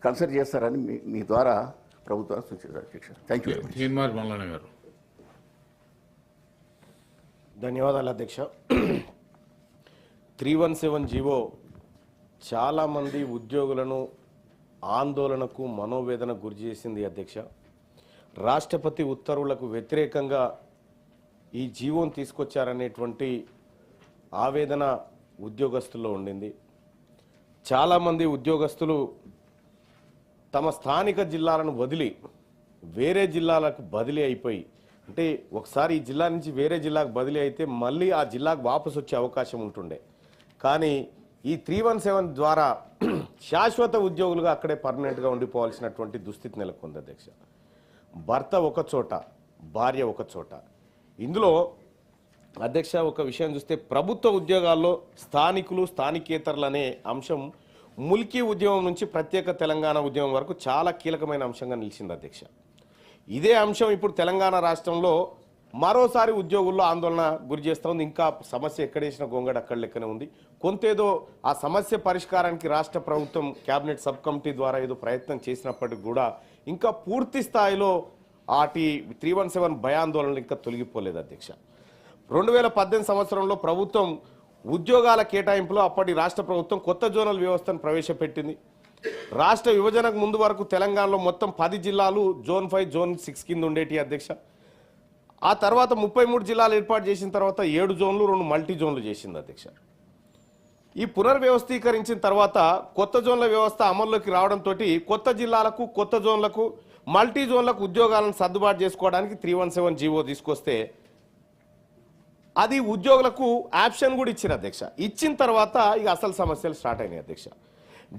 Consider చేస్తారని మీ ద్వారా ప్రభుత్వాన్ని సూచిస్తారు అధ్యక్ష. Thank you. తీన్మార్ మల్లన్న గారు. ధన్యవాదాలు అధ్యక్ష. 317 జీవో చాలామంది ఉద్యోగులను ఆందోళనకు మనోవేదనకు గురి చేసింది అధ్యక్ష. రాష్ట్రపతి ఉత్తర్వులకు వ్యతిరేకంగా ఈ జీవోను తీసుకొచ్చారనేటువంటి ఆవేదన ఉద్యోగస్తుల్లో ఉండింది. చాలామంది ఉద్యోగస్తులు తమ స్థానిక జిల్లాలను వదిలి వేరే జిల్లాలకు బదిలీ అయిపోయి, అంటే ఒకసారి ఈ జిల్లా నుంచి వేరే జిల్లాకు బదిలీ అయితే మళ్ళీ ఆ జిల్లాకు వాపసు వచ్చే అవకాశం ఉంటుండే. కానీ ఈ 317 ద్వారా శాశ్వత ఉద్యోగులుగా అక్కడే పర్మనెంట్గా ఉండిపోవాల్సినటువంటి దుస్థితి నెలకొంది అధ్యక్ష. భర్త ఒక చోట, భార్య ఒక చోట. ఇందులో అధ్యక్ష ఒక విషయం చూస్తే ప్రభుత్వ ఉద్యోగాల్లో స్థానికులు స్థానికేతరులు అనే అంశం ముల్కీ ఉద్యమం నుంచి ప్రత్యేక తెలంగాణ ఉద్యమం వరకు చాలా కీలకమైన అంశంగా నిలిచింది అధ్యక్ష. ఇదే అంశం ఇప్పుడు తెలంగాణ రాష్ట్రంలో మరోసారి ఉద్యోగుల్లో ఆందోళన గురి చేస్తూ ఉంది. ఇంకా సమస్య ఎక్కడేసిన గొంగడ అక్కడ లెక్కనే ఉంది. కొంతేదో ఆ సమస్య పరిష్కారానికి రాష్ట్ర ప్రభుత్వం కేబినెట్ సబ్ కమిటీ ద్వారా ఏదో ప్రయత్నం చేసినప్పటికీ కూడా ఇంకా పూర్తి స్థాయిలో ఆటి 317 భయాందోళనలు ఇంకా తొలగిపోలేదు అధ్యక్ష. 2018 సంవత్సరంలో ప్రభుత్వం ఉద్యోగాల కేటాయింపులో అప్పటి రాష్ట్ర ప్రభుత్వం కొత్త జోనల్ వ్యవస్థను ప్రవేశపెట్టింది. రాష్ట్ర విభజనకు ముందు వరకు తెలంగాణలో మొత్తం 10 జిల్లాలు జోన్ 5 జోన్ 6 కింద ఉండేటి అధ్యక్ష. ఆ తర్వాత 33 జిల్లాలు ఏర్పాటు చేసిన తర్వాత 7 జోన్లు 2 మల్టీ జోన్లు చేసింది అధ్యక్ష. ఈ పునర్వ్యవస్థీకరించిన తర్వాత కొత్త జోన్ల వ్యవస్థ అమల్లోకి రావడంతో కొత్త జిల్లాలకు కొత్త జోన్లకు మల్టీ జోన్లకు ఉద్యోగాలను సర్దుబాటు చేసుకోవడానికి 317 జీవో తీసుకొస్తే అది ఉద్యోగులకు ఆప్షన్ కూడా ఇచ్చారు అధ్యక్ష. ఇచ్చిన తర్వాత ఇక అసలు సమస్యలు స్టార్ట్ అయినాయి అధ్యక్ష.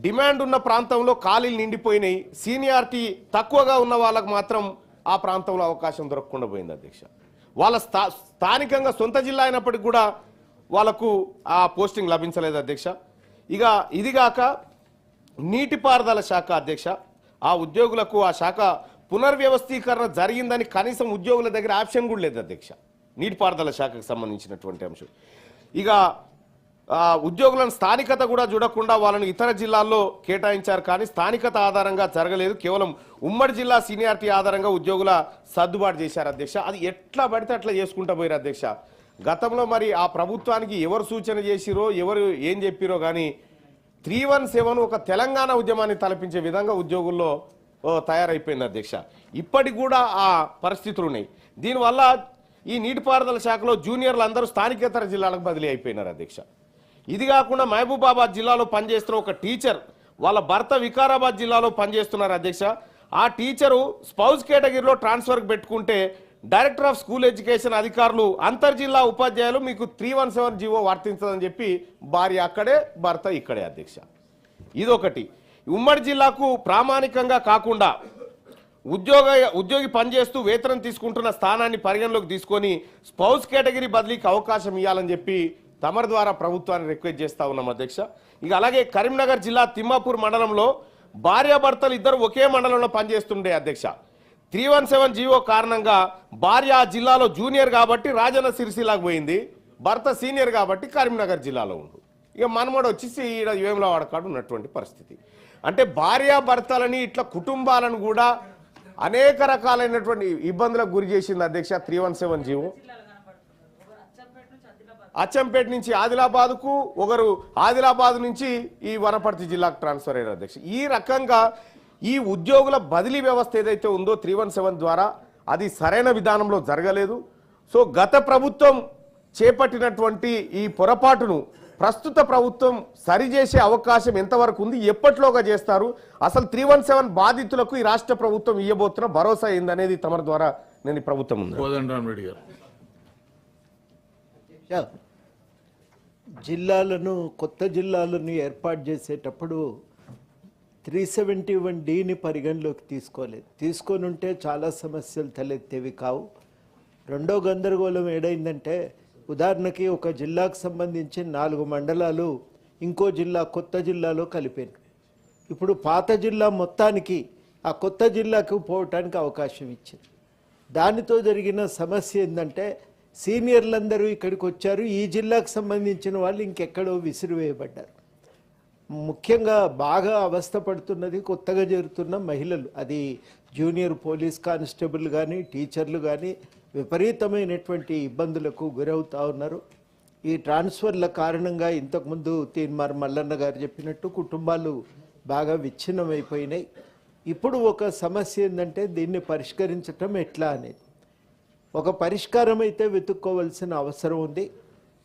డిమాండ్ ఉన్న ప్రాంతంలో ఖాళీలు నిండిపోయినాయి. సీనియారిటీ తక్కువగా ఉన్న వాళ్ళకు మాత్రం ఆ ప్రాంతంలో అవకాశం దొరకకుండా పోయింది అధ్యక్ష. వాళ్ళ స్థానికంగా సొంత జిల్లా అయినప్పటికీ కూడా వాళ్ళకు ఆ పోస్టింగ్ లభించలేదు అధ్యక్ష. ఇక ఇదిగాక నీటిపారుదల శాఖ అధ్యక్ష, ఆ ఉద్యోగులకు ఆ శాఖ పునర్వ్యవస్థీకరణ జరిగిందని కనీసం ఉద్యోగుల దగ్గర ఆప్షన్ కూడా లేదు అధ్యక్ష. నీటిపారుదల శాఖకు సంబంధించినటువంటి అంశం. ఇక ఉద్యోగులను స్థానికత కూడా చూడకుండా వాళ్ళని ఇతర జిల్లాల్లో కేటాయించారు. కానీ స్థానికత ఆధారంగా జరగలేదు. కేవలం ఉమ్మడి జిల్లా సీనియారిటీ ఆధారంగా ఉద్యోగుల సర్దుబాటు చేశారు అధ్యక్ష. అది ఎట్లా పడితే అట్లా చేసుకుంటూ పోయారు అధ్యక్ష. గతంలో మరి ఆ ప్రభుత్వానికి ఎవరు సూచన చేసిరో ఎవరు ఏం చెప్పిరో కానీ 317 ఒక తెలంగాణ ఉద్యమాన్ని తలపించే విధంగా ఉద్యోగుల్లో తయారైపోయింది అధ్యక్ష. ఇప్పటికి కూడా ఆ పరిస్థితులు ఉన్నాయి. దీనివల్ల ఈ నీటిపారుదల శాఖలో జూనియర్లు అందరూ స్థానికేతర జిల్లాలకు బదిలీ అయిపోయినారు అధ్యక్ష. ఇది కాకుండా మహబూబాబాద్ జిల్లాలో పనిచేస్తున్న ఒక టీచర్ వాళ్ళ భర్త వికారాబాద్ జిల్లాలో పనిచేస్తున్నారు అధ్యక్ష. ఆ టీచరు స్పౌస్ కేటగిరీలో ట్రాన్స్ఫర్కి పెట్టుకుంటే డైరెక్టర్ ఆఫ్ స్కూల్ ఎడ్యుకేషన్ అధికారులు అంతర్జిల్లా ఉపాధ్యాయులు మీకు 317 జీవో వర్తించదని చెప్పి భార్య అక్కడే భర్త ఇక్కడే అధ్యక్ష. ఇదొకటి. ఉమ్మడి జిల్లాకు ప్రామాణికంగా కాకుండా ఉద్యోగి పనిచేస్తూ వేతనం తీసుకుంటున్న స్థానాన్ని పరిగణలోకి తీసుకొని స్పౌస్ కేటగిరీ బదిలీకి అవకాశం ఇవ్వాలని చెప్పి తమరి ద్వారా ప్రభుత్వాన్ని రిక్వెస్ట్ చేస్తా ఉన్నాం అధ్యక్ష. ఇక అలాగే కరీంనగర్ జిల్లా తిమ్మాపూర్ మండలంలో భార్యాభర్తలు ఇద్దరు ఒకే మండలంలో పనిచేస్తుండే అధ్యక్ష. 317 జీవో కారణంగా భార్య ఆ జిల్లాలో జూనియర్ కాబట్టి రాజన్న సిరిసిల్లాకు పోయింది, భర్త సీనియర్ కాబట్టి కరీంనగర్ జిల్లాలో ఉండు. ఇక మనమడు వచ్చేసి ఈడ వేములవాడ కాడు ఉన్నటువంటి పరిస్థితి. అంటే భార్యాభర్తలని ఇట్లా కుటుంబాలను కూడా అనేక రకాలైనటువంటి ఇబ్బందులకు గురి చేసింది అధ్యక్ష 317 జీవో. అచ్చంపేట నుంచి ఆదిలాబాద్కు, ఒకరు ఆదిలాబాద్ నుంచి ఈ వనపర్తి జిల్లాకు ట్రాన్స్ఫర్ అయ్యారు అధ్యక్ష. ఈ రకంగా ఈ ఉద్యోగుల బదిలీ వ్యవస్థ ఏదైతే ఉందో 317 ద్వారా అది సరైన విధానంలో జరగలేదు. సో గత ప్రభుత్వం చేపట్టినటువంటి ఈ పొరపాటును ప్రస్తుత ప్రభుత్వం సరిచేసే అవకాశం ఎంతవరకు ఉంది, ఎప్పటిలోగా చేస్తారు, అసలు 317 బాధితులకు ఈ రాష్ట్ర ప్రభుత్వం ఇవ్వబోతున్న భరోసా ఏందనేది తమ ద్వారా నేను ఈ ప్రభుత్వం ఉంది. కొత్త జిల్లాలను ఏర్పాటు చేసేటప్పుడు 371Dని పరిగణలోకి తీసుకొని ఉంటే చాలా సమస్యలు తలెత్తేవి కావు. రెండో గందరగోళం ఏడైందంటే, ఉదాహరణకి ఒక జిల్లాకు సంబంధించి 4 మండలాలు ఇంకో జిల్లా కొత్త జిల్లాలో కలిపారు. ఇప్పుడు పాత జిల్లా మొత్తానికి ఆ కొత్త జిల్లాకు పోవటానికి అవకాశం ఇచ్చింది. దానితో జరిగిన సమస్య ఏంటంటే, సీనియర్లందరూ ఇక్కడికి వచ్చారు, ఈ జిల్లాకు సంబంధించిన వాళ్ళు ఇంకెక్కడో విసిరివేయబడ్డారు. ముఖ్యంగా బాగా అవస్థపడుతున్నది కొత్తగా చేరుతున్న మహిళలు. అది జూనియర్ పోలీస్ కానిస్టేబుల్ కానీ టీచర్లు కానీ విపరీతమైనటువంటి ఇబ్బందులకు గురవుతూ ఉన్నారు. ఈ ట్రాన్స్ఫర్ల కారణంగా ఇంతకుముందు తీన్మార్ మల్లన్న గారు చెప్పినట్టు కుటుంబాలు బాగా విచ్ఛిన్నమైపోయినాయి. ఇప్పుడు ఒక సమస్య ఏంటంటే దీన్ని పరిష్కరించటం ఎట్లా అనేది ఒక పరిష్కారం అయితే వెతుక్కోవాల్సిన అవసరం ఉంది.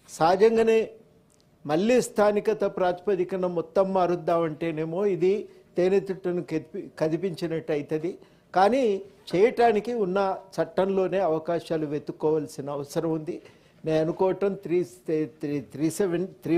సహజంగానే మళ్ళీ స్థానికత ప్రాతిపదికన మొత్తం మారుద్దామంటేనేమో ఇది తేనెతిట్టును కదిపించినట్టు అవుతుంది. కానీ చేయటానికి ఉన్న చట్టంలోనే అవకాశాలు వెతుక్కోవాల్సిన అవసరం ఉంది. నేను అనుకోవటం 373